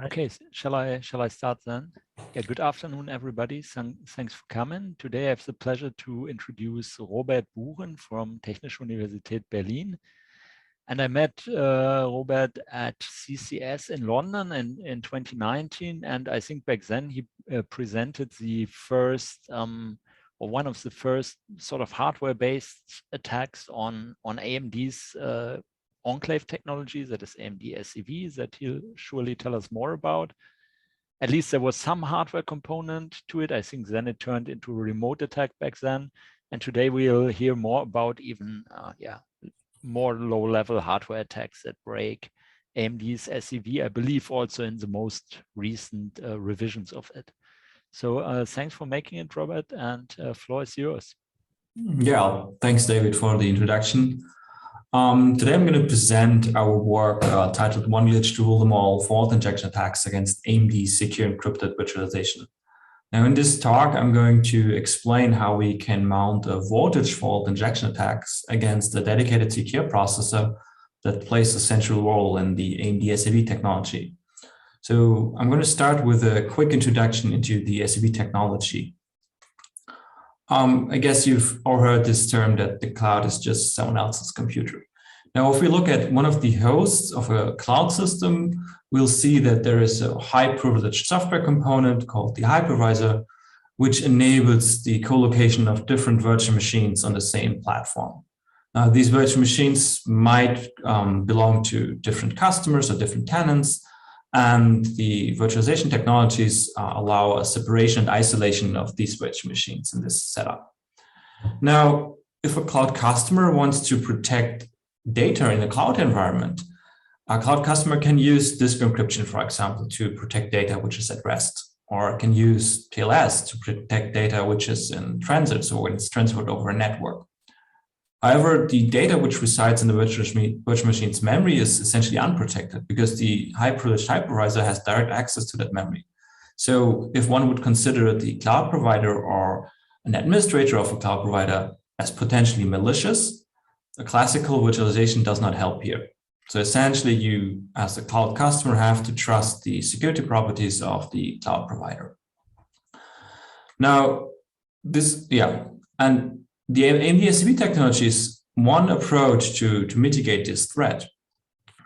Okay, shall I start then? Yeah, good afternoon, everybody. Thanks for coming. Today I have the pleasure to introduce Robert Buhren from Technische Universität Berlin. And I met Robert at CCS in London in 2019. And I think back then he presented the first or one of the first sort of hardware-based attacks on AMD's enclave technology, that is AMD SEV, that he'll surely tell us more about. At least there was some hardware component to it. I think then it turned into a remote attack back then. And today we'll hear more about even more low-level hardware attacks that break AMD's SEV, I believe also in the most recent revisions of it. So thanks for making it, Robert, and floor is yours. Yeah, thanks, David, for the introduction. Today I'm going to present our work titled One Glitch to Rule Them All: Fault Injection Attacks Against AMD Secure Encrypted Virtualization. Now in this talk, I'm going to explain how we can mount a voltage fault injection attacks against a dedicated secure processor that plays a central role in the AMD SEV technology. So I'm going to start with a quick introduction into the SEV technology. I guess you've all heard this term that the cloud is just someone else's computer. Now, if we look at one of the hosts of a cloud system, we'll see that there is a high privileged software component called the hypervisor, which enables the co-location of different virtual machines on the same platform. Now, these virtual machines might belong to different customers or different tenants, and the virtualization technologies allow a separation and isolation of these virtual machines in this setup. Now, if a cloud customer wants to protect data in a cloud environment, a cloud customer can use disk encryption, for example, to protect data which is at rest, or can use TLS to protect data which is in transit, so when it's transferred over a network. However, the data which resides in the virtual machine's memory is essentially unprotected because the high-privileged hypervisor has direct access to that memory. So if one would consider the cloud provider or an administrator of a cloud provider as potentially malicious, a classical virtualization does not help here. So essentially, you, as a cloud customer, have to trust the security properties of the cloud provider. Now, the AMD SEV technology is one approach to mitigate this threat.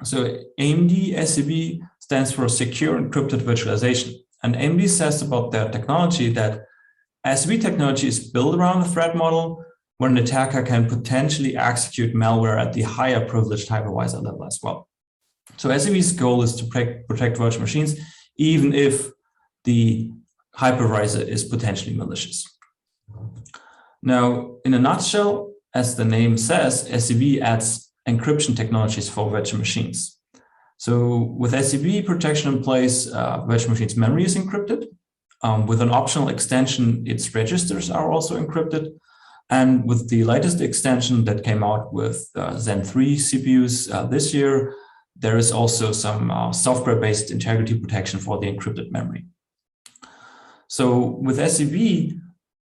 So AMD SEV stands for Secure Encrypted Virtualization. And AMD says about their technology that SEV technology is built around a threat model where an attacker can potentially execute malware at the higher privileged hypervisor level as well. So SEV's goal is to protect virtual machines, even if the hypervisor is potentially malicious. Now, in a nutshell, as the name says, SEV adds encryption technologies for virtual machines. So with SEV protection in place, virtual machine's memory is encrypted. With an optional extension, its registers are also encrypted. And with the latest extension that came out with Zen 3 CPUs this year, there is also some software-based integrity protection for the encrypted memory. So with SEV,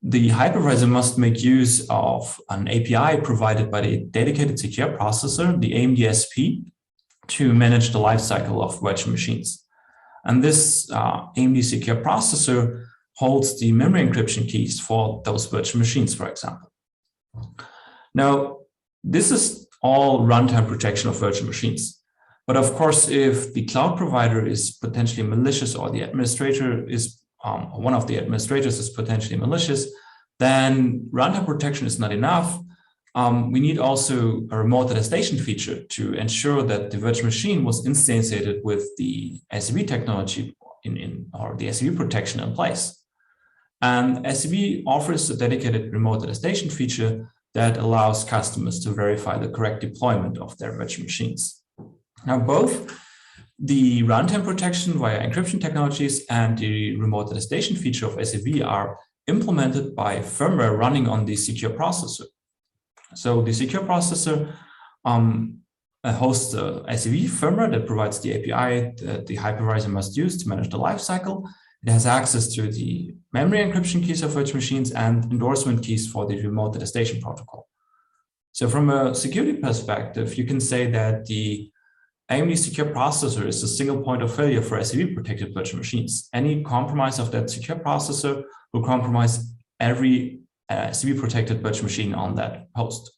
the hypervisor must make use of an API provided by the dedicated secure processor, the AMD-SP, to manage the lifecycle of virtual machines. And this AMD Secure Processor holds the memory encryption keys for those virtual machines, for example. Now, this is all runtime protection of virtual machines. But of course, if the cloud provider is potentially malicious or the administrator is one of the administrators is potentially malicious, then runtime protection is not enough. We need also a remote attestation feature to ensure that the virtual machine was instantiated with the SEV technology or the SEV protection in place. And SEV offers a dedicated remote attestation feature that allows customers to verify the correct deployment of their virtual machines. Now, both the runtime protection via encryption technologies and the remote attestation feature of SEV are implemented by firmware running on the secure processor. So the secure processor hosts the SEV firmware that provides the API that the hypervisor must use to manage the lifecycle. It has access to the memory encryption keys of virtual machines and endorsement keys for the remote attestation protocol. So from a security perspective, you can say that the AMD Secure Processor is a single point of failure for SEV protected virtual machines. Any compromise of that secure processor will compromise every SEV protected virtual machine on that host.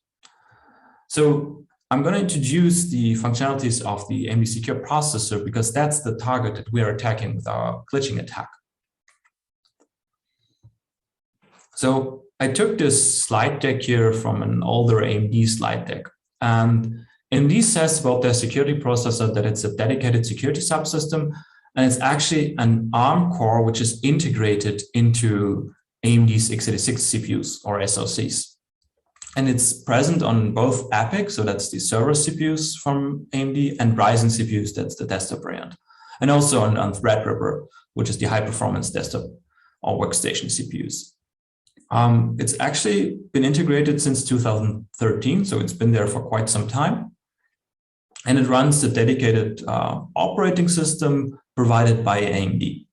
So I'm going to introduce the functionalities of the AMD Secure Processor because that's the target that we are attacking with our glitching attack. So I took this slide deck here from an older AMD slide deck, and AMD says about their security processor that it's a dedicated security subsystem, and it's actually an ARM core which is integrated into AMD's x86 CPUs or SoCs. And it's present on both EPYC, so that's the server CPUs from AMD, and Ryzen CPUs, that's the desktop variant. And also on Threadripper, which is the high-performance desktop or workstation CPUs. It's actually been integrated since 2013, so it's been there for quite some time. And it runs the dedicated operating system provided by AMD.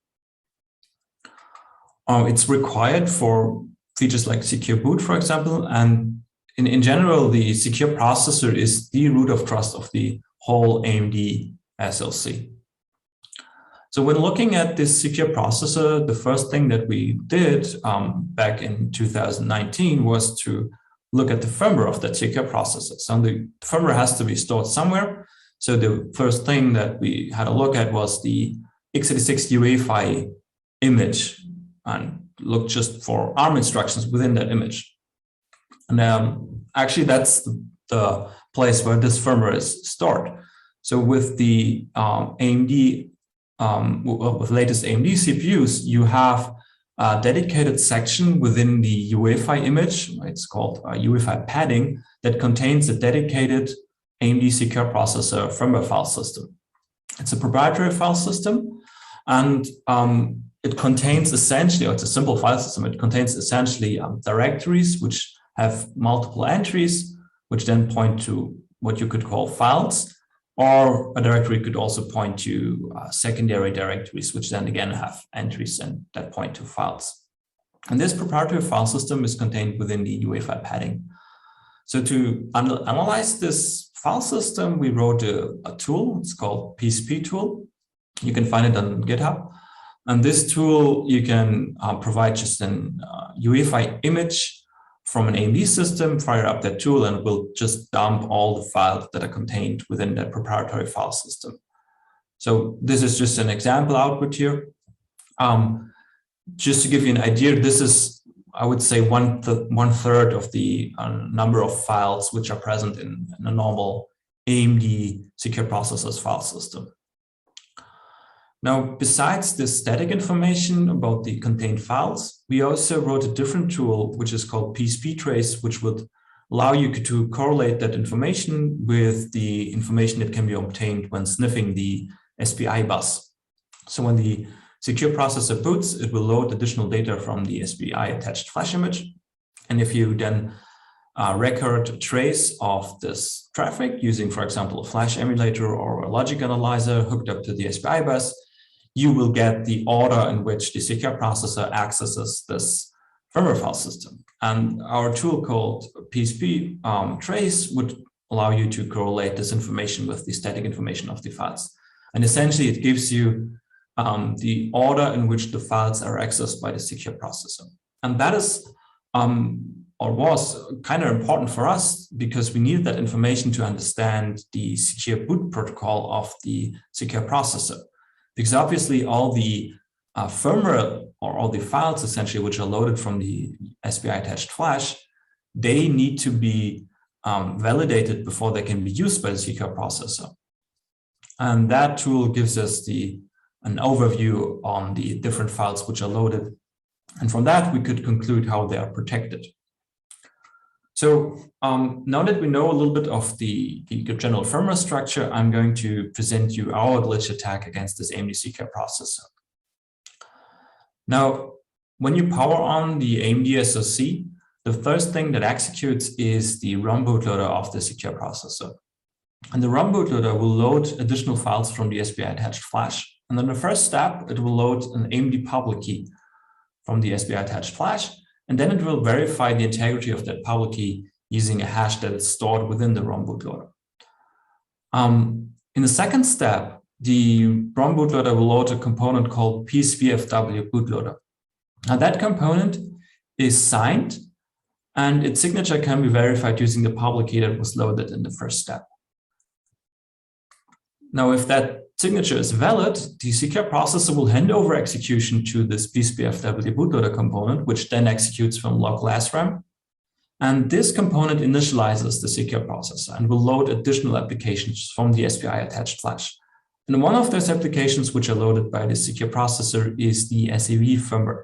It's required for features like secure boot, for example, and in general, the secure processor is the root of trust of the whole AMD SoC. So when looking at this secure processor, the first thing that we did back in 2019 was to look at the firmware of that secure processor. So the firmware has to be stored somewhere. So the first thing that we had a look at was the x86 UEFI image and look just for ARM instructions within that image. And actually, that's the place where this firmware is stored. So with the AMD, with latest AMD CPUs, you have a dedicated section within the UEFI image. It's called UEFI padding that contains a dedicated AMD Secure Processor firmware file system. It's a proprietary file system, and it contains essentially, or it's a simple file system. It contains essentially directories which have multiple entries, which then point to what you could call files, or a directory could also point to secondary directories, which then again have entries and that point to files. And this proprietary file system is contained within the UEFI padding. So to analyze this file system, we wrote a tool. It's called Psp Tool. You can find it on GitHub. And this tool, you can provide just an UEFI image from an AMD system, fire up that tool, and it will just dump all the files that are contained within that proprietary file system. So this is just an example output here. Just to give you an idea, this is, I would say, one third of the number of files which are present in a normal AMD Secure Processor's file system. Now, besides this static information about the contained files, we also wrote a different tool, which is called Psp Trace, which would allow you to correlate that information with the information that can be obtained when sniffing the SPI bus. So when the secure processor boots, it will load additional data from the SPI attached flash image. And if you then record a trace of this traffic using, for example, a flash emulator or a logic analyzer hooked up to the SPI bus, you will get the order in which the secure processor accesses this firmware file system. And our tool called Psp Trace would allow you to correlate this information with the static information of the files. And essentially, it gives you the order in which the files are accessed by the secure processor. And that is, or was, kind of important for us because we needed that information to understand the secure boot protocol of the secure processor. Because obviously all the firmware or all the files essentially which are loaded from the SPI attached flash, they need to be validated before they can be used by the secure processor. And that tool gives us an overview on the different files which are loaded. And from that, we could conclude how they are protected. So now that we know a little bit of the general firmware structure, I'm going to present you our glitch attack against this AMD Secure Processor. Now, when you power on the AMD SoC, the first thing that executes is the ROM bootloader of the Secure Processor. And the ROM bootloader will load additional files from the SPI attached flash. And then the first step, it will load an AMD public key from the SPI attached flash. And then it will verify the integrity of that public key using a hash that is stored within the ROM bootloader. In the second step, the ROM bootloader will load a component called Psp bootloader. Now that component is signed, and its signature can be verified using the public key that was loaded in the first step. Now, if that signature is valid, the secure processor will hand over execution to this Psp bootloader component, which then executes from local SRAM. And this component initializes the secure processor and will load additional applications from the SPI attached flash. And one of those applications which are loaded by the secure processor is the SEV firmware.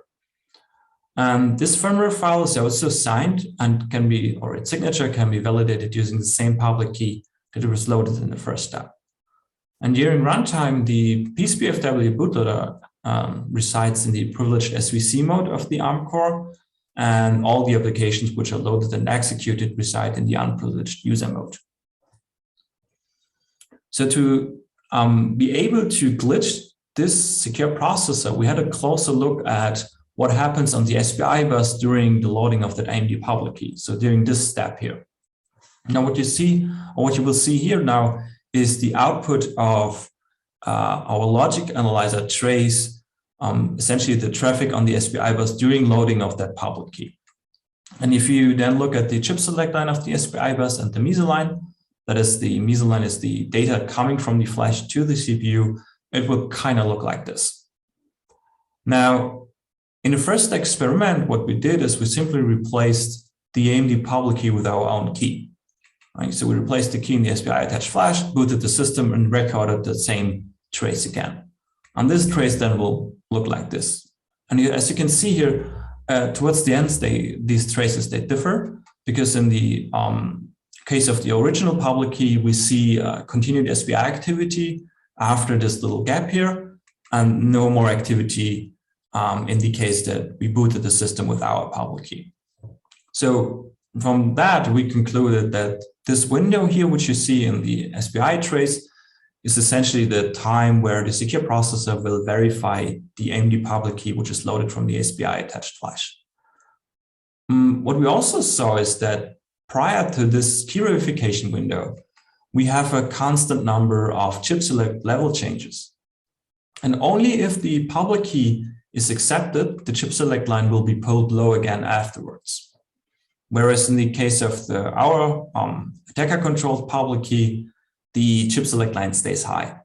This firmware file is also signed and can be, or its signature can be validated using the same public key that it was loaded in the first step. And during runtime, the Psp bootloader resides in the privileged SVC mode of the ARM core, and all the applications which are loaded and executed reside in the unprivileged user mode. So to be able to glitch this secure processor, we had a closer look at what happens on the SPI bus during the loading of that AMD public key. So during this step here. Now what you see, or what you will see here now, is the output of our logic analyzer trace, essentially the traffic on the SPI bus during loading of that public key. And if you then look at the chip select line of the SPI bus and the meso line, that is the meso line is the data coming from the flash to the CPU, it will kind of look like this. Now, in the first experiment, what we did is we simply replaced the AMD public key with our own key. Right? So we replaced the key in the SPI attached flash, booted the system, and recorded the same trace again. And this trace then will look like this. And as you can see here, towards the end, these traces, they differ, because in the case of the original public key, we see continued SPI activity after this little gap here, and no more activity in the case that we booted the system with our public key. So from that, we concluded that this window here, which you see in the SPI trace, is essentially the time where the secure processor will verify the AMD public key, which is loaded from the SPI attached flash. What we also saw is that prior to this key verification window, we have a constant number of chip select level changes. And only if the public key is accepted, the chip select line will be pulled low again afterwards. Whereas in the case of our attacker-controlled public key, the chip select line stays high.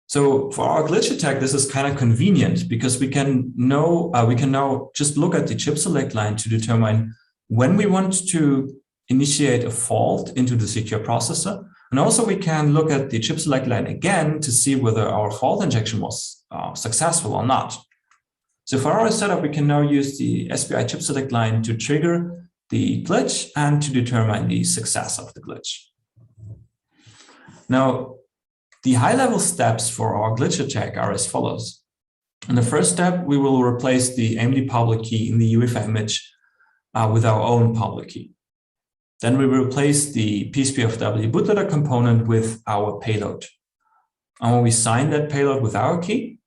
So for our glitch attack, this is kind of convenient because we can now just look at the chip select line to determine when we want to initiate a fault into the secure processor. And also we can look at the chip select line again to see whether our fault injection was successful or not. So for our setup, we can now use the SPI chip select line to trigger the glitch and to determine the success of the glitch. Now, the high-level steps for our glitch attack are as follows. In the first step, we will replace the AMD public key in the UEFI image with our own public key. Then we will replace the Psp bootloader component with our payload. And we sign that payload with our key.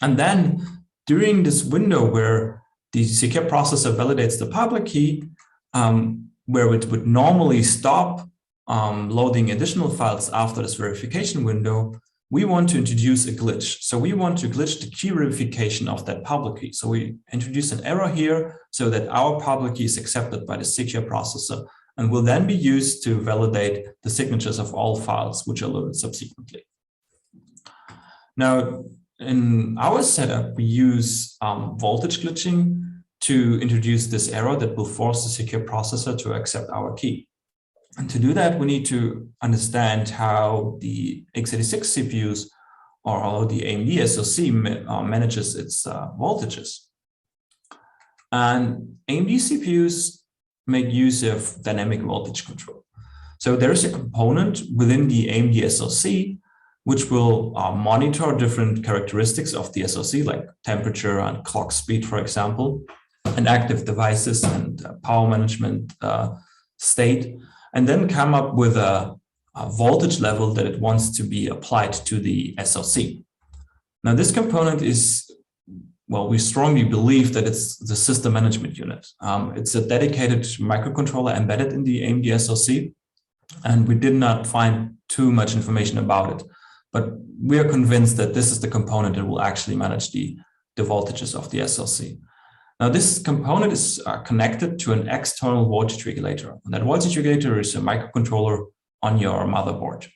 And then during this window where the secure processor validates the public key, where it would normally stop loading additional files after this verification window, we want to introduce a glitch. So we want to glitch the key verification of that public key. So we introduce an error here so that our public key is accepted by the secure processor and will then be used to validate the signatures of all files which are loaded subsequently. Now, in our setup, we use voltage glitching to introduce this error that will force the secure processor to accept our key. And to do that, we need to understand how the x86 CPUs or how the AMD SoC manages its voltages. And AMD CPUs make use of dynamic voltage control. So there is a component within the AMD SoC which will monitor different characteristics of the SoC, like temperature and clock speed, for example, and active devices and power management state, and then come up with a voltage level that it wants to be applied to the SoC. Now, this component is, well, we strongly believe that it's the system management unit. It's a dedicated microcontroller embedded in the AMD SoC, And we did not find too much information about it, but we are convinced that this is the component that will actually manage the voltages of the SLC. Now, this component is connected to an external voltage regulator. And that voltage regulator is a microcontroller on your motherboard.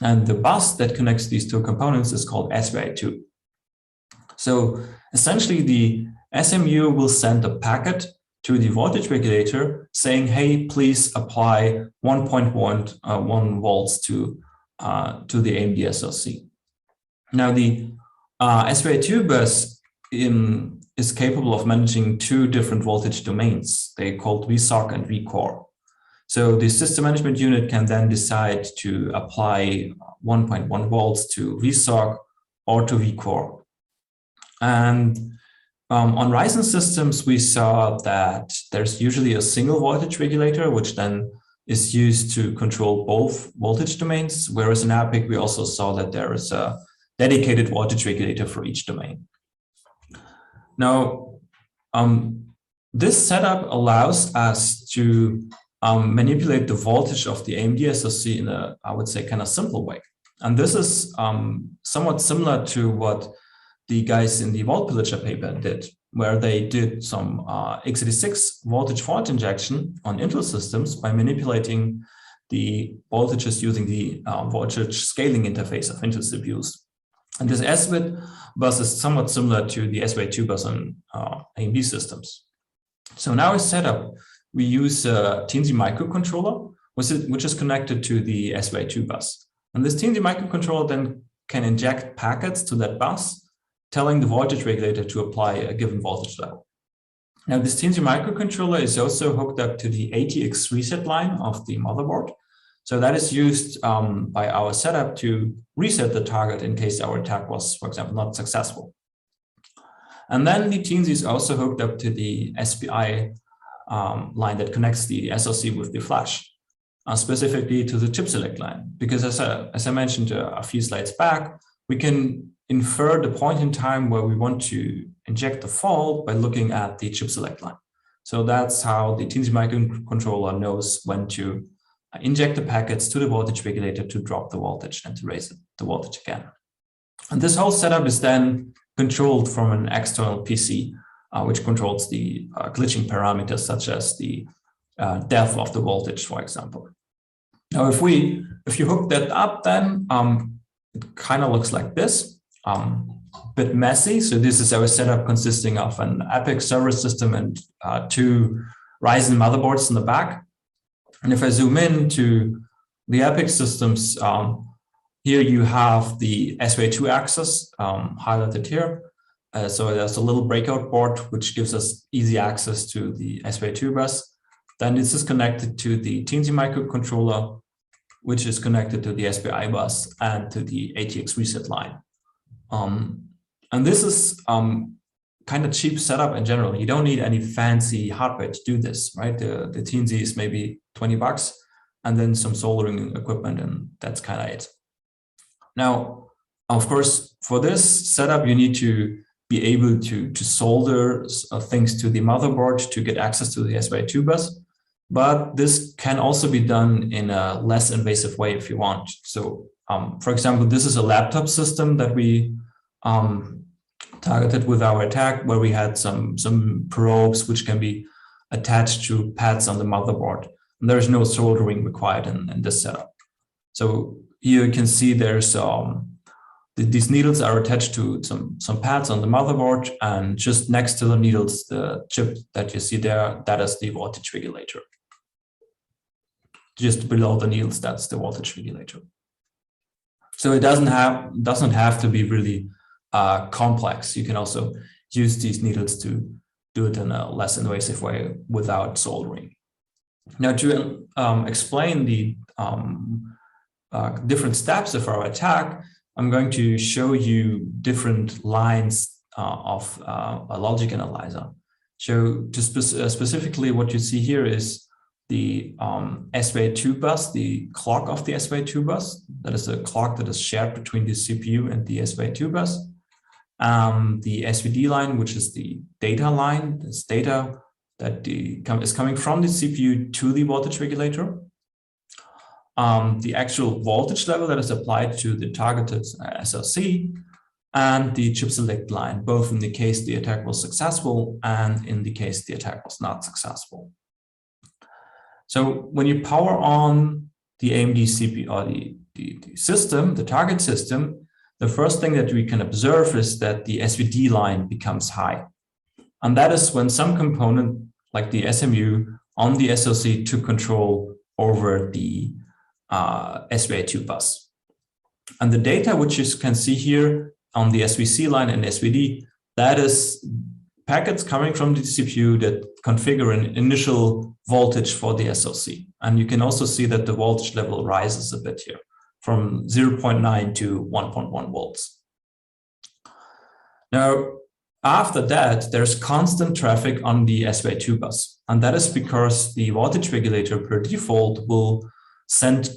And the bus that connects these two components is called SVA2. So essentially, the SMU will send a packet to the voltage regulator saying, hey, please apply 1.1 volts to the AMD SLC. Now, the SVA2 bus is capable of managing two different voltage domains. They're called VSOC and VCore. So the system management unit can then decide to apply 1.1 volts to VSOC or to VCore. And on Ryzen systems, we saw that there's usually a single voltage regulator, which then is used to control both voltage domains, whereas in EPYC, we also saw that there is a dedicated voltage regulator for each domain. Now, this setup allows us to manipulate the voltage of the AMD SoC in a, I would say, kind of simple way. And this is somewhat similar to what the guys in the Volt Pillager paper did, where they did some x86 voltage fault injection on Intel systems by manipulating the voltages using the voltage scaling interface of Intel CPUs. And this SVIT bus is somewhat similar to the SVA2 bus on AMD systems. So in our setup, we use a Teensy microcontroller, which is connected to the SVA2 bus. And this Teensy microcontroller then can inject packets to that bus, telling the voltage regulator to apply a given voltage level. Now, this Teensy microcontroller is also hooked up to the ATX reset line of the motherboard. So that is used by our setup to reset the target in case our attack was, for example, not successful. And then the Teensy is also hooked up to the SPI line that connects the SoC with the flash, specifically to the chip select line. Because as I mentioned a few slides back, we can infer the point in time where we want to inject the fault by looking at the chip select line. So that's how the Teensy microcontroller knows when to inject the packets to the voltage regulator to drop the voltage and to raise the voltage again. And this whole setup is then controlled from an external PC, which controls the glitching parameters such as the depth of the voltage, for example. Now, if you hook that up, then it kind of looks like this. A bit messy. So this is our setup consisting of an EPYC server system and two Ryzen motherboards in the back. And if I zoom in to the EPYC systems, here you have the SVA2 axis highlighted here. So there's a little breakout board, which gives us easy access to the SVA2 bus. Then this is connected to the Teensy microcontroller, which is connected to the SPI bus and to the ATX reset line. And this is kind of cheap setup in general. You don't need any fancy hardware to do this, right? The Teensy is maybe $20 and then some soldering equipment, and that's kind of it. Now, of course, for this setup, you need to be able to solder things to the motherboard to get access to the SVA2 bus. But this can also be done in a less invasive way if you want. So, for example, this is a laptop system that we targeted with our attack, where we had some probes which can be attached to pads on the motherboard. And there's no soldering required in this setup. So here you can see there's these needles are attached to some pads on the motherboard, and just next to the needles, the chip that you see there, that is the voltage regulator. Just below the needles, that's the voltage regulator. So it doesn't have to be really complex. You can also use these needles to do it in a less invasive way without soldering. Now, to explain the different steps of our attack, I'm going to show you different lines of a logic analyzer. So specifically what you see here is the SVA2 bus, the clock of the SVA2 bus. That is a clock that is shared between the CPU and the SVA2 bus. The SVD line, which is the data line, this data that is coming from the CPU to the voltage regulator. the actual voltage level that is applied to the targeted SoC, and the chip select line, both in the case the attack was successful and in the case the attack was not successful. So when you power on the AMD CPU or the system, the target system, the first thing that we can observe is that the SVD line becomes high. And that is when some component like the SMU on the SoC took control over the SVA2 bus. And the data which you can see here on the SVC line and SVD, that is packets coming from the CPU that configure an initial voltage for the SoC. And you can also see that the voltage level rises a bit here from 0.9 to 1.1 volts. Now, after that, there's constant traffic on the SVA2 bus. And that is because the voltage regulator per default will send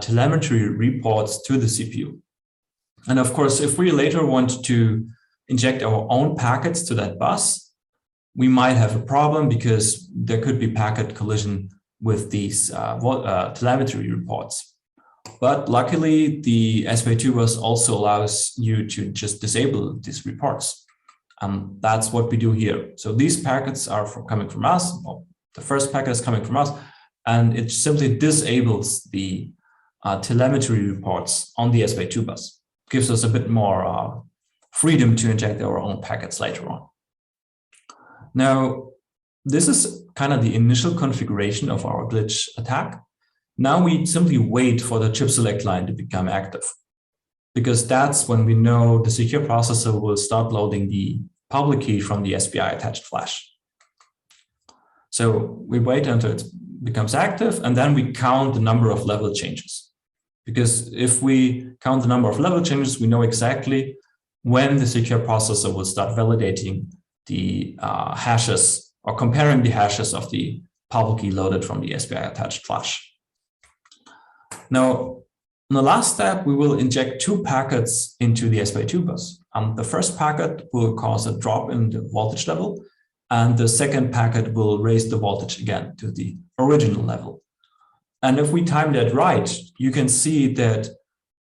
telemetry reports to the CPU. And of course, if we later want to inject our own packets to that bus, we might have a problem because there could be packet collision with these telemetry reports. But luckily, the SVA2 bus also allows you to just disable these reports. That's what we do here. So these packets are coming from us. Well, the first packet is coming from us, and it simply disables the telemetry reports on the SVA2 bus. Gives us a bit more freedom to inject our own packets later on. Now, this is kind of the initial configuration of our glitch attack. Now we simply wait for the chip select line to become active, because that's when we know the secure processor will start loading the public key from the SPI attached flash. So we wait until it becomes active, and then we count the number of level changes. Because if we count the number of level changes, we know exactly when the secure processor will start validating the hashes or comparing the hashes of the public key loaded from the SPI attached flash. Now, in the last step, we will inject two packets into the SPI2 bus. The first packet will cause a drop in the voltage level, and the second packet will raise the voltage again to the original level. And if we time that right, you can see that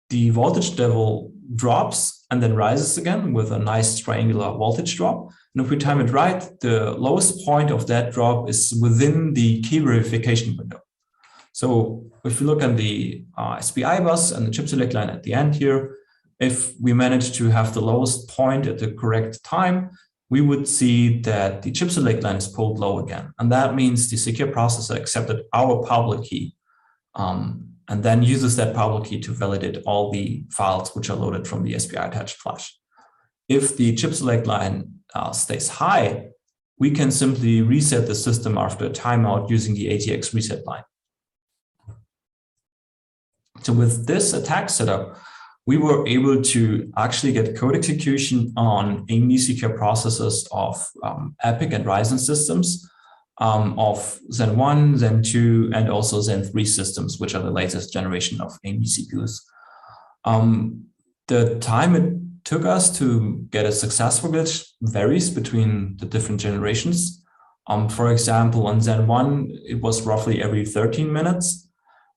the voltage level drops and then rises again with a nice triangular voltage drop. And if we time it right, the lowest point of that drop is within the key verification window. So if you look at the SPI bus and the chip select line at the end here, if we manage to have the lowest point at the correct time, we would see that the chip select line is pulled low again. And that means the secure processor accepted our public key and then uses that public key to validate all the files which are loaded from the SPI attached flash. If the chip select line stays high, we can simply reset the system after a timeout using the ATX reset line. So with this attack setup, we were able to actually get code execution on AMD Secure Processors of EPYC and Ryzen systems, of Zen 1, Zen 2, and also Zen 3 systems, which are the latest generation of AMD CPUs. The time it took us to get a successful glitch varies between the different generations. For example, on Zen 1, it was roughly every 13 minutes.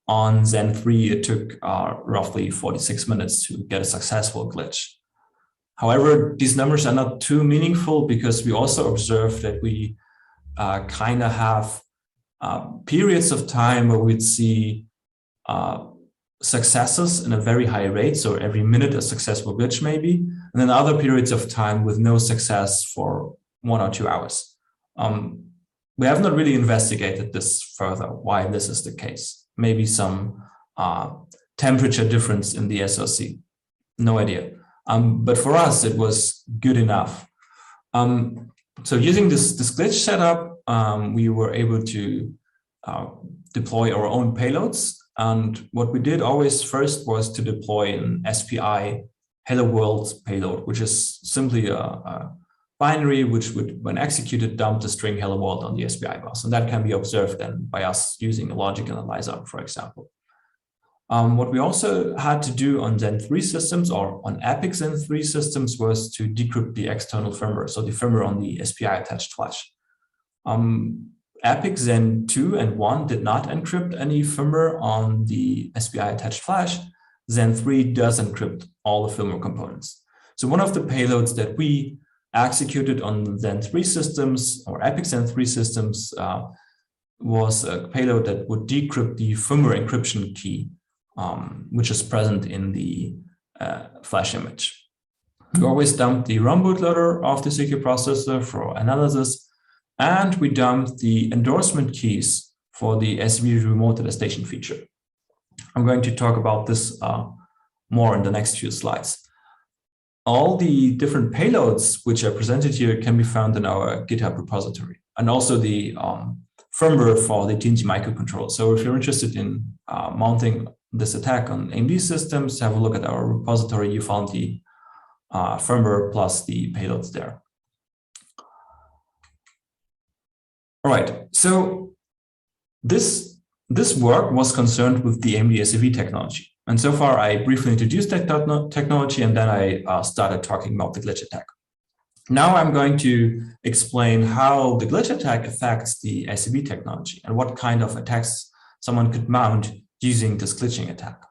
On Zen 3, it took roughly 46 minutes to get a successful glitch. However, these numbers are not too meaningful because we also observed that we kind of have periods of time where we'd see successes in a very high rate. So every minute a successful glitch maybe, and then other periods of time with no success for 1 or 2 hours. We have not really investigated this further, why this is the case. Maybe some temperature difference in the SoC, no idea. But for us, it was good enough. So using this glitch setup, we were able to deploy our own payloads. And what we did always first was to deploy an SPI Hello World payload, which is simply a binary which would, when executed, dump the string hello world on the SPI bus. And that can be observed then by us using a logic analyzer, for example. What we also had to do on Zen 3 systems or on EPYC Zen 3 systems was to decrypt the external firmware, so the firmware on the SPI attached flash. EPIC Zen 2 and 1 did not encrypt any firmware on the SPI attached flash, Zen 3 does encrypt all the firmware components. So one of the payloads that we executed on Zen 3 systems or EPIC Zen 3 systems was a payload that would decrypt the firmware encryption key, which is present in the flash image. We always dump the ROM bootloader of the secure processor for analysis, and we dump the endorsement keys for the SEV remote attestation feature. I'm going to talk about this more in the next few slides. All the different payloads which are presented here can be found in our GitHub repository, and also the firmware for the TNT microcontroller. So if you're interested in mounting this attack on AMD systems, have a look at our repository. You found the firmware plus the payloads there. All right, so this work was concerned with the AMD SEV technology. And so far, I briefly introduced that technology, and then I started talking about the glitch attack. Now I'm going to explain how the glitch attack affects the SEV technology and what kind of attacks someone could mount using this glitching attack.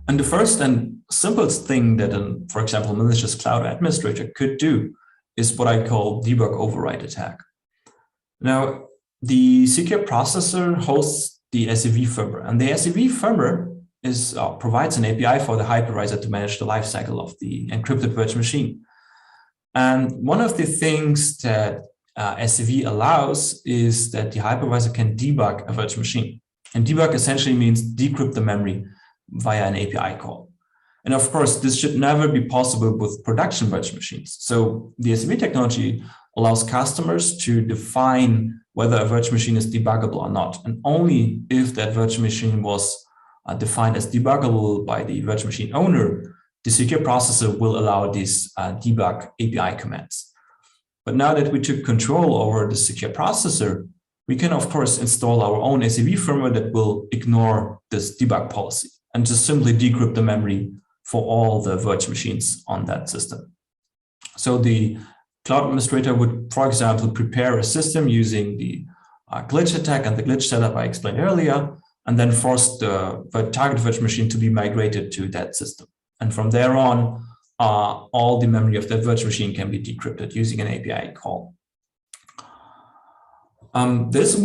And the first and simplest thing that, for example, a malicious cloud administrator could do is what I call debug override attack. Now, the secure processor hosts the SEV firmware, and the SEV firmware provides an API for the hypervisor to manage the lifecycle of the encrypted virtual machine. And one of the things that SEV allows is that the hypervisor can debug a virtual machine. And debug essentially means decrypt the memory via an API call. And of course, this should never be possible with production virtual machines. So the SEV technology allows customers to define whether a virtual machine is debuggable or not. And only if that virtual machine was defined as debuggable by the virtual machine owner, the secure processor will allow these debug API commands. But now that we took control over the secure processor, we can, of course, install our own SEV firmware that will ignore this debug policy and just simply decrypt the memory for all the virtual machines on that system. So the cloud administrator would, for example, prepare a system using the glitch attack and the glitch setup I explained earlier, and then force the target virtual machine to be migrated to that system. And from there on, all the memory of that virtual machine can be decrypted using an API call. This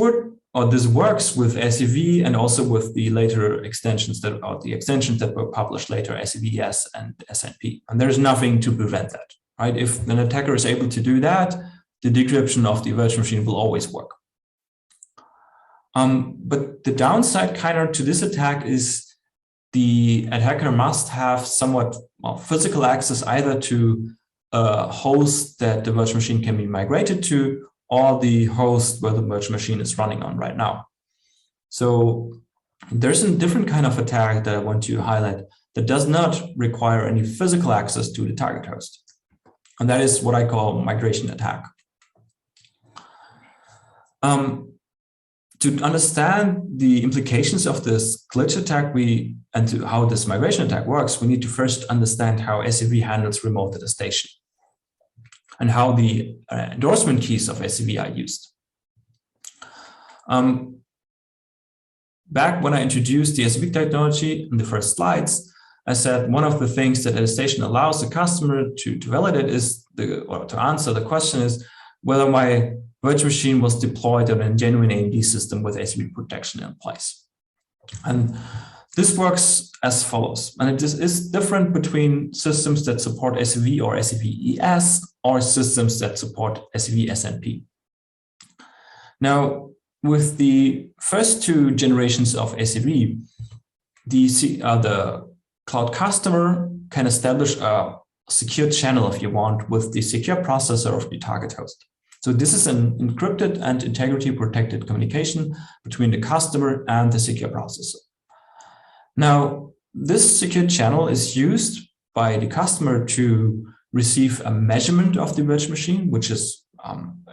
works with SEV and also with the later extensions that were published later, SEV-S and SNP. And there's nothing to prevent that, right? If an attacker is able to do that, the decryption of the virtual machine will always work. But the downside counter to this attack is the attacker must have somewhat physical access either to a host that the virtual machine can be migrated to, or the host where the virtual machine is running on right now. So there's a different kind of attack that I want to highlight that does not require any physical access to the target host. And that is what I call migration attack. To understand the implications of this glitch attack and how this migration attack works, we need to first understand how SEV handles remote attestation and how the endorsement keys of SEV are used. Back when I introduced the SEV technology in the first slides, I said one of the things that attestation allows the customer to validate is, or to answer the question is, whether my virtual machine was deployed on a genuine AMD system with SEV protection in place. And this works as follows. And it is different between systems that support SEV or SEV-ES or systems that support SEV-SNP. Now, with the first two generations of SEV, the cloud customer can establish a secure channel, if you want, with the secure processor of the target host. So this is an encrypted and integrity protected communication between the customer and the secure processor. Now, this secure channel is used by the customer to receive a measurement of the virtual machine, which is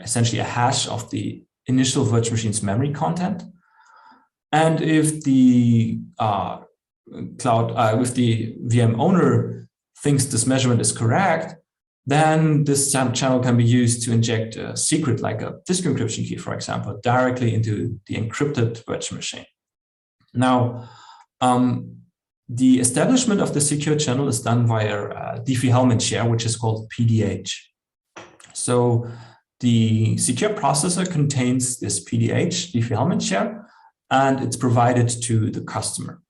essentially a hash of the initial virtual machine's memory content. And if the if the VM owner thinks this measurement is correct, then this channel can be used to inject a secret like a disk encryption key, for example, directly into the encrypted virtual machine. Now, the establishment of the secure channel is done via Diffie-Hellman share, which is called PDH. So the secure processor contains this PDH, Diffie-Hellman share, and it's provided to the customer.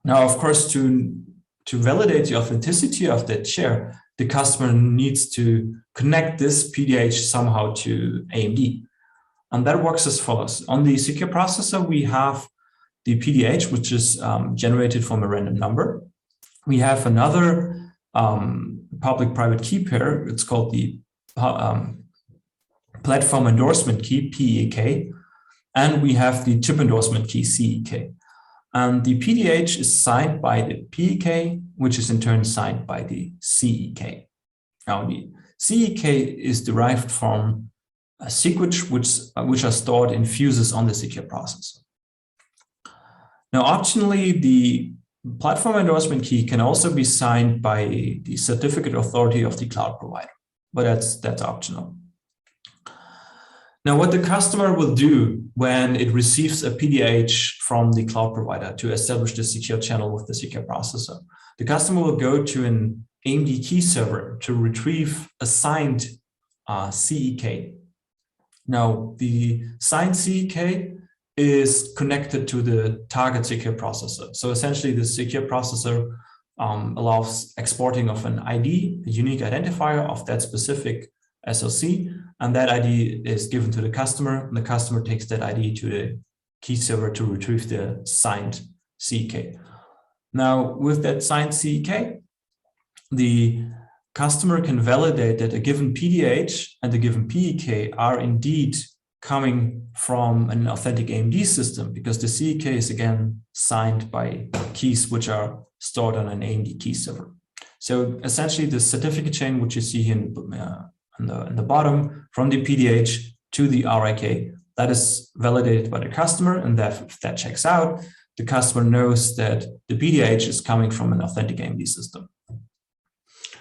Now, of course, to validate the authenticity of that share, the customer needs to connect this PDH somehow to AMD. And that works as follows. On the secure processor, we have the PDH, which is generated from a random number. We have another public-private key pair. It's called the platform endorsement key, PEK. And we have the chip endorsement key, CEK. And the PDH is signed by the PEK, which is in turn signed by the CEK. Now, the CEK is derived from secrets which are stored in fuses on the secure processor. Now, optionally, the platform endorsement key can also be signed by the certificate authority of the cloud provider, but that's optional. Now, what the customer will do when it receives a PDH from the cloud provider to establish the secure channel with the secure processor, the customer will go to an AMD key server to retrieve a signed CEK. Now, the signed CEK is connected to the target secure processor. So essentially, the secure processor allows exporting of an ID, a unique identifier of that specific SoC, and that ID is given to the customer, and the customer takes that ID to the key server to retrieve the signed CEK. Now, with that signed CEK, the customer can validate that a given PDH and a given PEK are indeed coming from an authentic AMD system, because the CEK is again signed by keys which are stored on an AMD key server. So essentially, the certificate chain, which you see here in the bottom, from the PDH to the RIK, that is validated by the customer, and if that checks out, the customer knows that the PDH is coming from an authentic AMD system.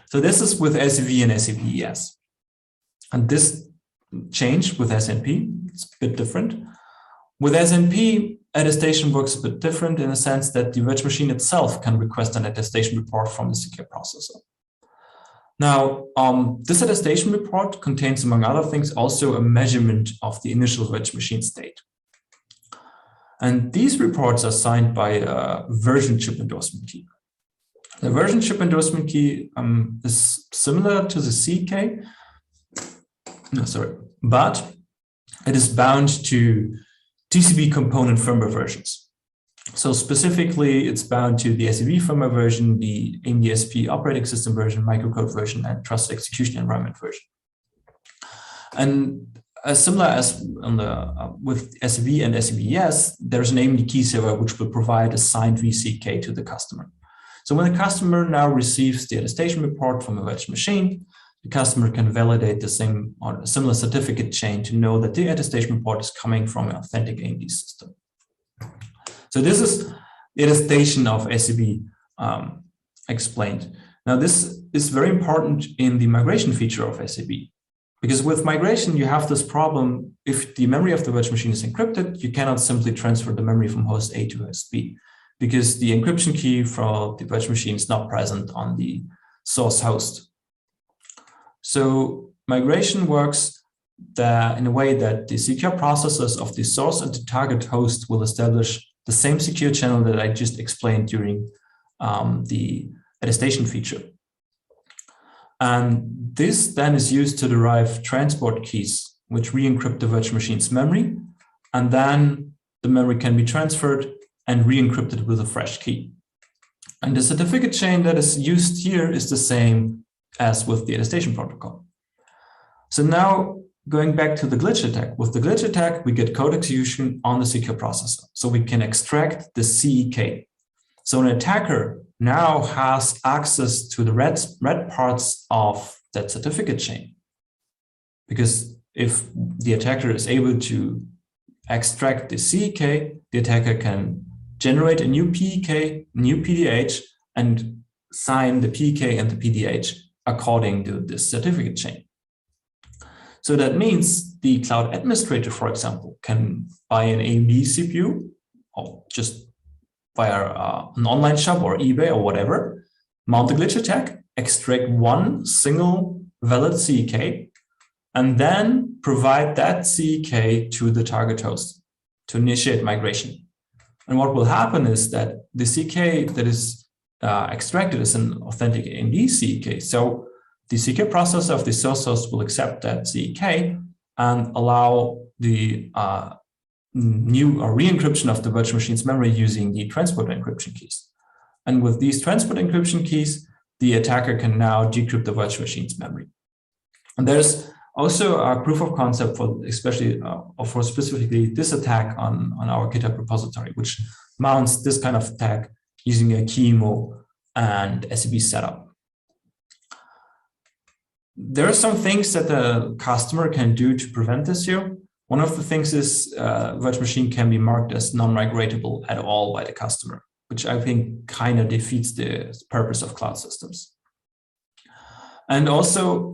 So this is with SEV and SEV ES. And this change with SNP, it's a bit different. With SNP, attestation works a bit different in the sense that the virtual machine itself can request an attestation report from the secure processor. Now, this attestation report contains, among other things, also a measurement of the initial virtual machine state. And these reports are signed by a version chip endorsement key. The version chip endorsement key is similar to the CEK, but it is bound to TCP component firmware versions. So specifically, it's bound to the SEV firmware version, the AMD-SP operating system version, microcode version, and trusted execution environment version. And as similar as on with SEV and SEV-ES, there's an AMD key server which will provide a signed VCK to the customer. So when the customer now receives the attestation report from a virtual machine, the customer can validate the same or a similar certificate chain to know that the attestation report is coming from an authentic AMD system. So this is the attestation of SEV explained. Now, this is very important in the migration feature of SEV, because with migration, you have this problem. If the memory of the virtual machine is encrypted, you cannot simply transfer the memory from host A to host B, because the encryption key for the virtual machine is not present on the source host. So migration works in a way that the secure processors of the source and the target host will establish the same secure channel that I just explained during the attestation feature. And this then is used to derive transport keys, which re-encrypt the virtual machine's memory, and then the memory can be transferred and re-encrypted with a fresh key. And the certificate chain that is used here is the same as with the attestation protocol. So now, going back to the glitch attack. With the glitch attack, we get code execution on the secure processor. So we can extract the CEK. So an attacker now has access to the red parts of that certificate chain. Because if the attacker is able to extract the CEK, the attacker can generate a new PEK, new PDH, and sign the PEK and the PDH according to this certificate chain. So that means the cloud administrator, for example, can buy an AMD CPU or just via an online shop or eBay or whatever, mount the glitch attack, extract one single valid CK, and then provide that CK to the target host to initiate migration. And what will happen is that the CK that is extracted is an authentic AMD CK. So the secure processor of the source host will accept that CK and allow the new or re-encryption of the virtual machine's memory using the transport encryption keys. And with these transport encryption keys, the attacker can now decrypt the virtual machine's memory. And there's also a proof of concept for especially for specifically this attack on our GitHub repository, which mounts this kind of attack using a KeyMo and SEV setup. There are some things that the customer can do to prevent this here. One of the things is virtual machine can be marked as non-migratable at all by the customer, which I think kind of defeats the purpose of cloud systems. And also,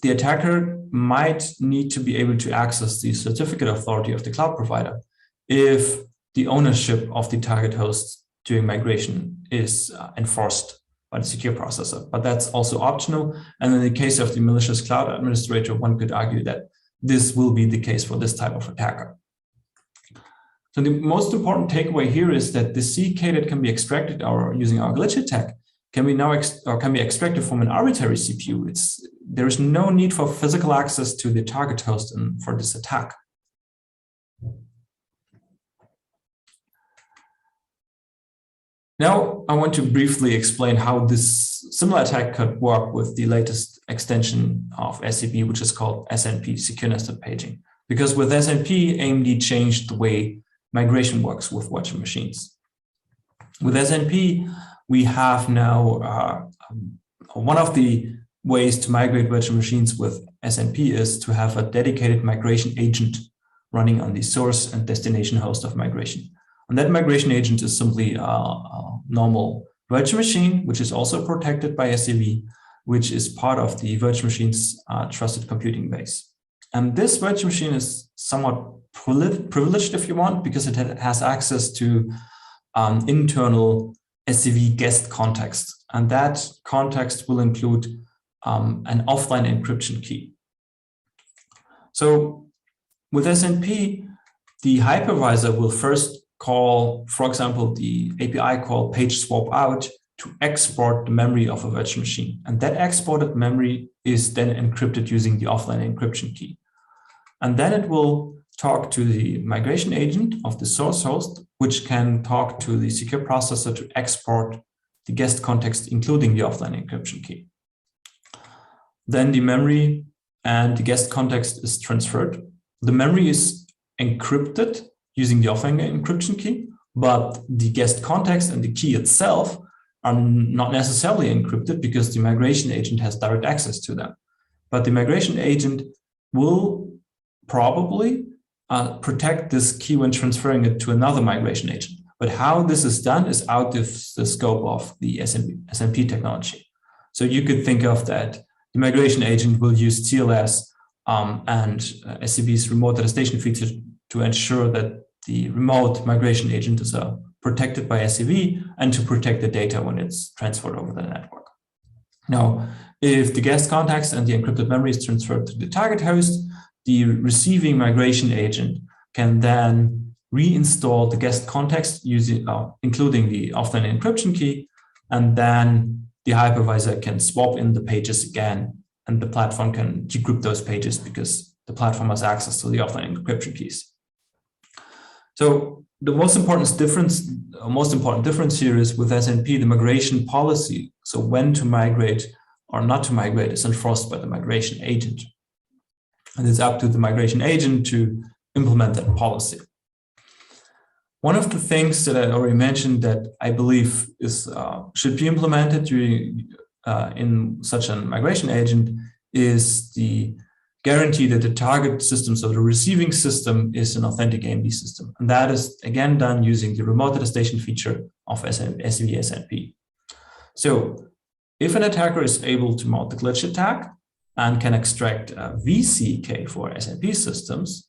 the attacker might need to be able to access the certificate authority of the cloud provider if the ownership of the target host during migration is enforced by the secure processor. But that's also optional. And in the case of the malicious cloud administrator, one could argue that this will be the case for this type of attacker. So the most important takeaway here is that the CK that can be extracted using our glitch attack can be extracted from an arbitrary CPU. There is no need for physical access to the target host for this attack. Now, I want to briefly explain how this similar attack could work with the latest extension of SEV, which is called SNP, Secure Nested Paging. Because with SNP, AMD changed the way migration works with virtual machines. With SNP, we have now one of the ways to migrate virtual machines with SNP is to have a dedicated migration agent running on the source and destination host of migration. And that migration agent is simply a normal virtual machine, which is also protected by SEV, which is part of the virtual machine's trusted computing base. And this virtual machine is somewhat privileged, if you want, because it has access to internal SEV guest context. And that context will include an offline encryption key. So with SNP, the hypervisor will first call, for example, the API call page swap out to export the memory of a virtual machine. And that exported memory is then encrypted using the offline encryption key. And then it will talk to the migration agent of the source host, which can talk to the secure processor to export the guest context, including the offline encryption key. Then the memory and the guest context is transferred. The memory is encrypted using the offline encryption key, but the guest context and the key itself are not necessarily encrypted because the migration agent has direct access to them. But the migration agent will probably protect this key when transferring it to another migration agent. But how this is done is out of the scope of the SNP technology. So you could think of that the migration agent will use TLS and SEV's remote attestation feature to ensure that the remote migration agent is protected by SEV and to protect the data when it's transferred over the network. Now, if the guest context and the encrypted memory is transferred to the target host, the receiving migration agent can then reinstall the guest context using, including the offline encryption key, and then the hypervisor can swap in the pages again, and the platform can decrypt those pages because the platform has access to the offline encryption keys. So the most important difference here is with SNP, the migration policy. So when to migrate or not to migrate is enforced by the migration agent. And it's up to the migration agent to implement that policy. One of the things that I already mentioned that I believe is should be implemented in such a migration agent is the guarantee that the target system, so the receiving system, is an authentic AMD system. And that is, again, done using the remote attestation feature of SEV SNP. So if an attacker is able to mount the glitch attack and can extract VCK for SAP systems,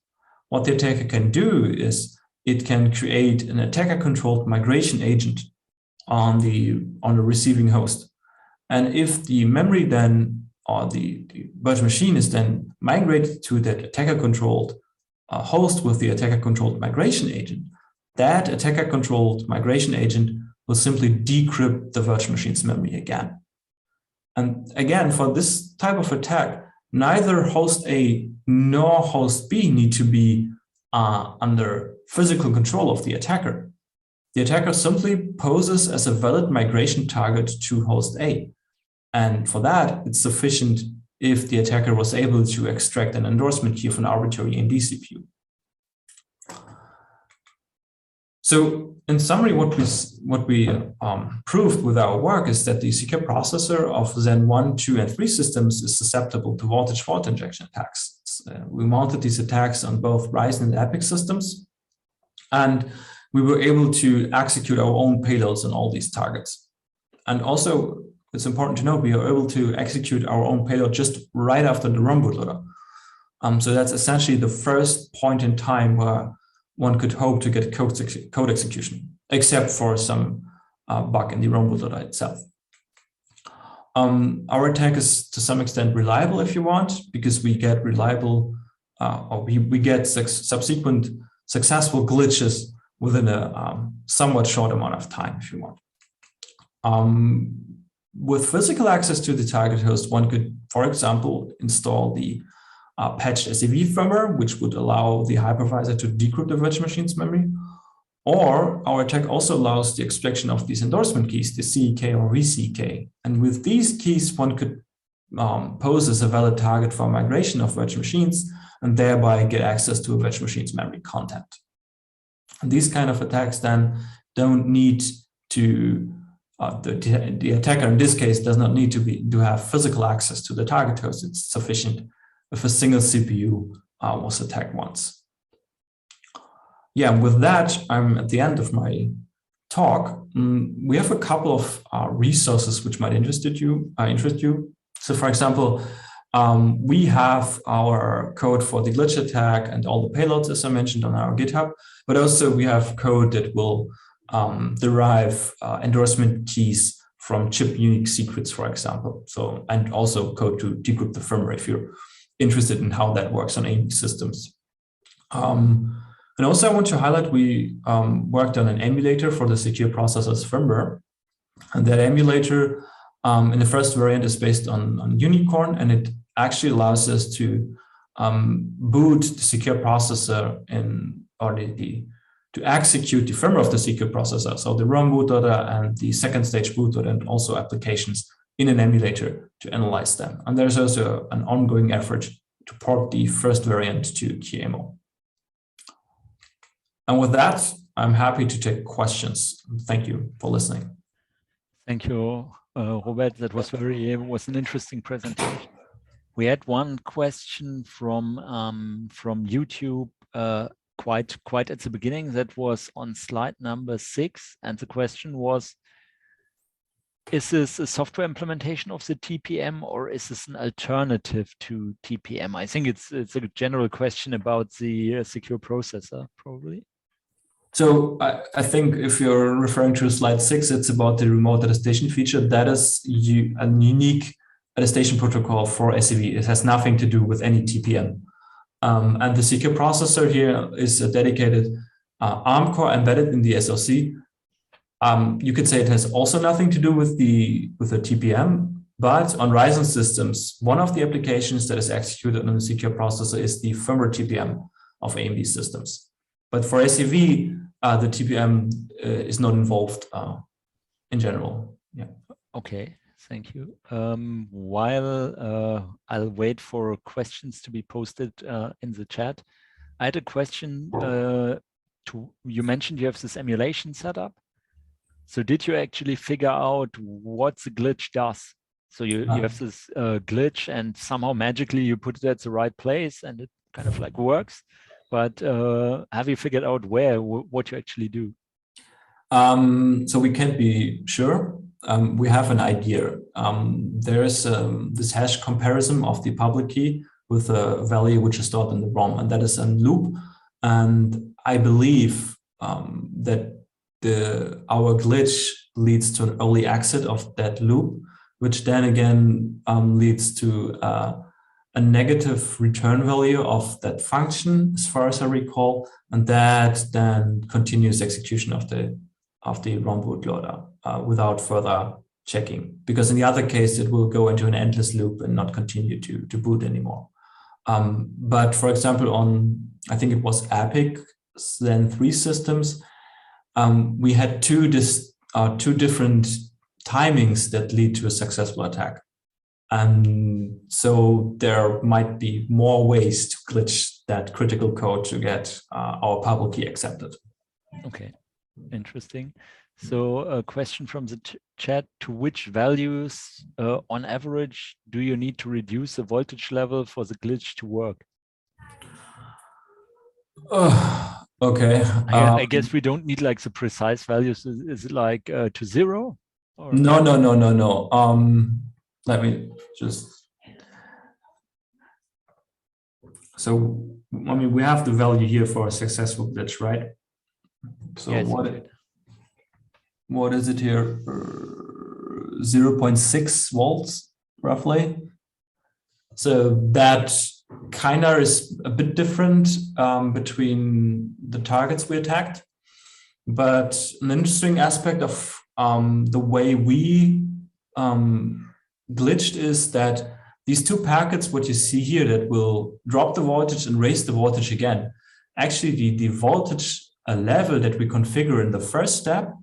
what the attacker can do is it can create an attacker-controlled migration agent on the receiving host. And if the memory then, or the virtual machine is then migrated to that attacker-controlled host with the attacker-controlled migration agent, that attacker-controlled migration agent will simply decrypt the virtual machine's memory again. And again, for this type of attack, neither host A nor host B need to be under physical control of the attacker. The attacker simply poses as a valid migration target to host A. And for that, it's sufficient if the attacker was able to extract an endorsement key of an arbitrary AMD CPU. So in summary, what we proved with our work is that the secure processor of Zen 1, 2, and 3 systems is susceptible to voltage fault injection attacks. We mounted these attacks on both Ryzen and EPYC systems, and we were able to execute our own payloads on all these targets. And also, it's important to note we are able to execute our own payload just right after the ROM bootloader. So that's essentially the first point in time where one could hope to get code execution, except for some bug in the ROM bootloader itself. Our attack is to some extent reliable if you want, because we get reliable, or we get subsequent successful glitches within a somewhat short amount of time if you want. With physical access to the target host, one could, for example, install the patched SEV firmware, which would allow the hypervisor to decrypt the virtual machine's memory. Or our attack also allows the extraction of these endorsement keys, the CEK or VCK. And with these keys, one could pose as a valid target for migration of virtual machines and thereby get access to a virtual machine's memory content. And these kind of attacks then don't need to, the attacker in this case does not need to have physical access to the target host. It's sufficient if a single CPU was attacked once. Yeah, with that, I'm at the end of my talk. We have a couple of resources which might interest you. So for example, we have our code for the glitch attack and all the payloads, as I mentioned, on our GitHub, but also we have code that will derive endorsement keys from chip unique secrets, for example. So, and also code to decrypt the firmware if you're interested in how that works on AMD systems. And also I want to highlight, we worked on an emulator for the Secure Processor's firmware. And that emulator in the first variant is based on Unicorn, and it actually allows us to boot the Secure Processor to execute the firmware of the Secure Processor. So the ROM bootloader and the second stage bootloader and also applications in an emulator to analyze them. And there's also an ongoing effort to port the first variant to QEMU. And with that, I'm happy to take questions. Thank you for listening. Thank you, Robert. That was an interesting presentation. We had one question from YouTube quite at the beginning. That was on slide number 6, and the question was: is this a software implementation of the TPM, or is this an alternative to TPM? I think it's a general question about the secure processor, probably. So I think if you're referring to slide 6, it's about the remote attestation feature. That is a unique attestation protocol for SEV. It has nothing to do with any TPM. And the secure processor here is a dedicated ARM core embedded in the SoC. You could say it has also nothing to do with the TPM, but on Ryzen systems, one of the applications that is executed on the secure processor is the firmware TPM of AMD systems. But for SEV, the TPM is not involved in general. Yeah. Okay, thank you. While I'll wait for questions to be posted in the chat, I had a question. You mentioned you have this emulation setup. So did you actually figure out what the glitch does? So you have this glitch, and somehow magically you put it at the right place, and it kind of like works. But have you figured out what you actually do? So we can't be sure. we have an idea. There is this hash comparison of the public key with a value which is stored in the ROM, and that is a loop. And I believe that our glitch leads to an early exit of that loop, which then again leads to a negative return value of that function, as far as I recall, and that then continues execution of the ROM bootloader without further checking. Because in the other case, it will go into an endless loop and not continue to boot anymore. But for example, on, I think it was Epic Zen 3 systems, we had two different timings that lead to a successful attack. And so there might be more ways to glitch that critical code to get our public key accepted. Okay, interesting. So a question from the chat: to which values on average do you need to reduce the voltage level for the glitch to work? Okay. I guess we don't need like the precise values. Is it like to 0? Or? No. Let me just. So, I mean, we have the value here for a successful glitch, right? So yes, what is it here? 0.6 volts, roughly. So that kind of is a bit different between the targets we attacked. But an interesting aspect of the way we glitched is that these two packets, what you see here, that will drop the voltage and raise the voltage again. Actually, the voltage level that we configure in the first step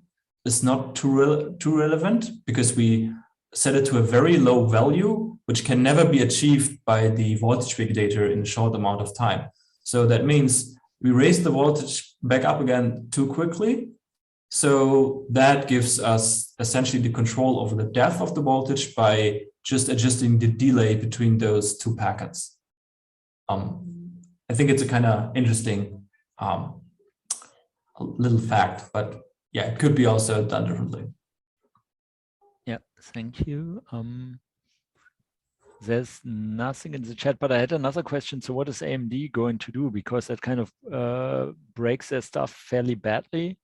is not too relevant, because we set it to a very low value, which can never be achieved by the voltage regulator in a short amount of time. So that means we raise the voltage back up again too quickly. So that gives us essentially the control over the depth of the voltage by just adjusting the delay between those two packets. I think it's a kind of interesting little fact, but yeah, it could be also done differently. Yeah, thank you. There's nothing in the chat, but I had another question. So what is AMD going to do? Because that kind of breaks their stuff fairly badly.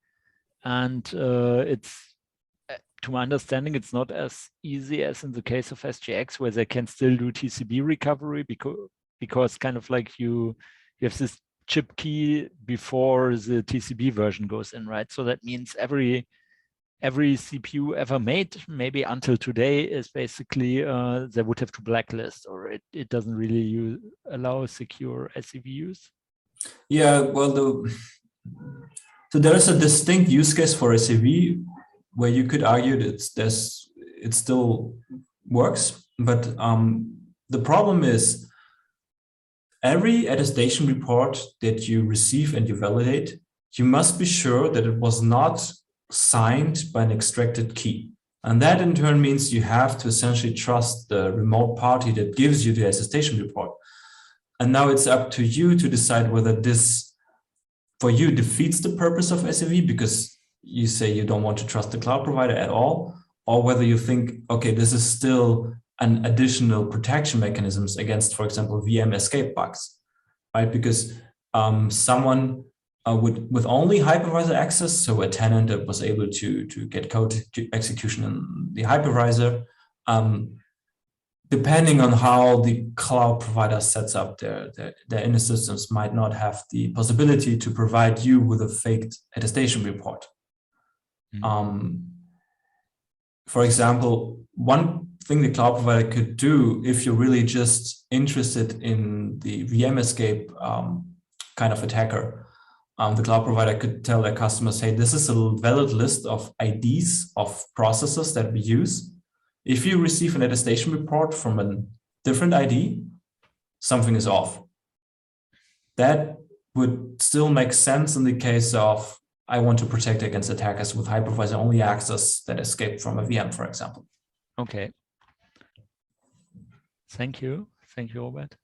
And it's, to my understanding, it's not as easy as in the case of SGX, where they can still do TCB recovery, because kind of like you have this chip key before the TCB version goes in, right? So that means every CPU ever made, maybe until today, is basically they would have to blacklist, or it doesn't really allow secure SEV use. Yeah, well, so there is a distinct use case for SEV where you could argue that it still works, but the problem is every attestation report that you receive and you validate, you must be sure that it was not signed by an extracted key. And that in turn means you have to essentially trust the remote party that gives you the attestation report. And now it's up to you to decide whether this, for you, defeats the purpose of SEV, because you say you don't want to trust the cloud provider at all, or whether you think, okay, this is still an additional protection mechanisms against, for example, VM escape bugs, right? Because someone with only hypervisor access, so a tenant that was able to get code to execution in the hypervisor, depending on how the cloud provider sets up their inner systems, might not have the possibility to provide you with a faked attestation report. Mm-hmm. For example, one thing the cloud provider could do, if you're really just interested in the VM escape kind of attacker, the cloud provider could tell their customers, hey, this is a valid list of IDs of processors that we use. If you receive an attestation report from a different ID, something is off. That would still make sense in the case of, I want to protect against attackers with hypervisor only access that escape from a VM, for example. Okay. Thank you. Thank you, Robert.